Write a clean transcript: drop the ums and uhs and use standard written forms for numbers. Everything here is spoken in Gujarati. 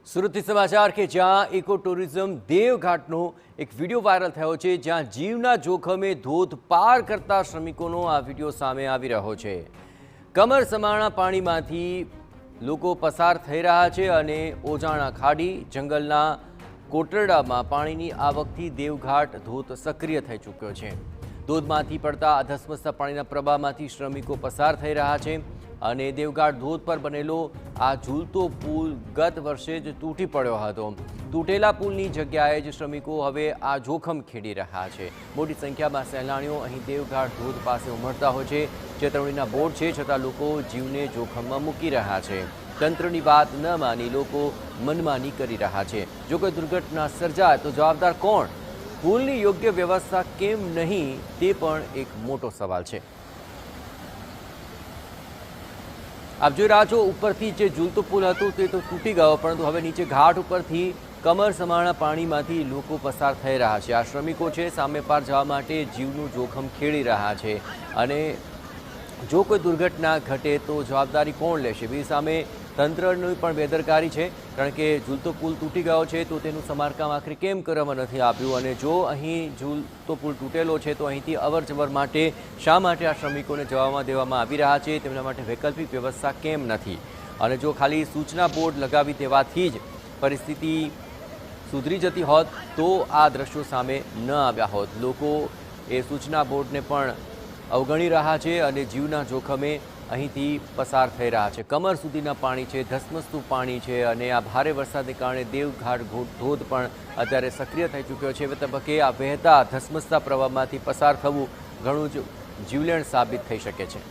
સુરતથી સમાચાર કે જ્યાં ઇકો ટુરિઝમ દેવઘાટનો એક વિડીયો વાયરલ થયો છે, જ્યાં જીવના જોખમે ધોધ પાર કરતા શ્રમિકોનો આ વિડીયો સામે આવી રહ્યો છે। કમર સમાણા પાણીમાંથી લોકો પસાર થઈ રહ્યા છે અને ઓજાણા ખાડી જંગલના કોટરડામાં પાણીની આવકથી દેવઘાટ ધોધ સક્રિય થઈ ચૂક્યો છે। ધોધમાંથી પડતા અધસમસતા પાણીના પ્રવાહમાંથી શ્રમિકો પસાર થઈ રહ્યા છે અને દેવઘાટ ધોધ પર બનેલો આ ઝૂલતો પુલ ગત વર્ષે જ તૂટી પડ્યો હતો। તૂટેલા પુલની જગ્યાએ જ શ્રમિકો હવે આ જોખમ ખેડી રહ્યા છે। મોટી સંખ્યામાં સહેલાણીઓ અહીં દેવઘાટ ધોધ પાસે ઉમટતા હોય છે। ચેતવણીના બોર્ડ છે, છતાં લોકો જીવને જોખમમાં મૂકી રહ્યા છે। તંત્રની વાત ન માની લોકો મનમાની કરી રહ્યા છે। જો કોઈ દુર્ઘટના સર્જાય તો જવાબદાર કોણ? પુલની યોગ્ય વ્યવસ્થા કેમ નહીં તે પણ એક મોટો સવાલ છે। આપ જોઈ રહ્યા છો, ઉપરથી જે ઝૂલતો પુલ હતો તે તો તૂટી ગયો, પરંતુ હવે નીચે ઘાટ ઉપરથી કમર સમાણા પાણીમાંથી લોકો પસાર થઈ રહ્યા છે। આ શ્રમિકો છે, સામે પાર જવા માટે જીવનું જોખમ ખેડી રહ્યા છે અને જો કોઈ દુર્ઘટના ઘટે તો જવાબદારી કોણ લેશે? બીજી સામે તંત્રની પણ બેદરકારી છે, કારણ કે ઝૂલતો પુલ તૂટી ગયો છે તો તેનું સમારકામ આખરે કેમ કરવામાં નથી આવ્યું અને જો અહીં ઝૂલતો પુલ તૂટેલો છે તો અહીંથી અવરજવર માટે શા માટે આ શ્રમિકોને જવામાં દેવામાં આવી રહ્યા છે? તેમના માટે વૈકલ્પિક વ્યવસ્થા કેમ નથી? અને જો ખાલી સૂચના બોર્ડ લગાવી દેવાથી જ પરિસ્થિતિ સુધરી જતી હોત તો આ દ્રશ્યો સામે ન આવ્યા હોત। લોકો એ સૂચના બોર્ડને પણ અવગણી રહ્યા છે અને જીવના જોખમે અહીંથી પસાર થઈ રહ્યા છે। કમર સુધીના પાણી છે, ધસમસતું પાણી છે અને આ ભારે વરસાદને કારણે દેવઘાટ ધોધ પણ અત્યારે સક્રિય થઈ ચૂક્યો છે। એ તબક્કે આ વહેતા ધસમસતા પ્રવાહમાંથી પસાર થવું ઘણું જ જીવલેણ સાબિત થઈ શકે છે।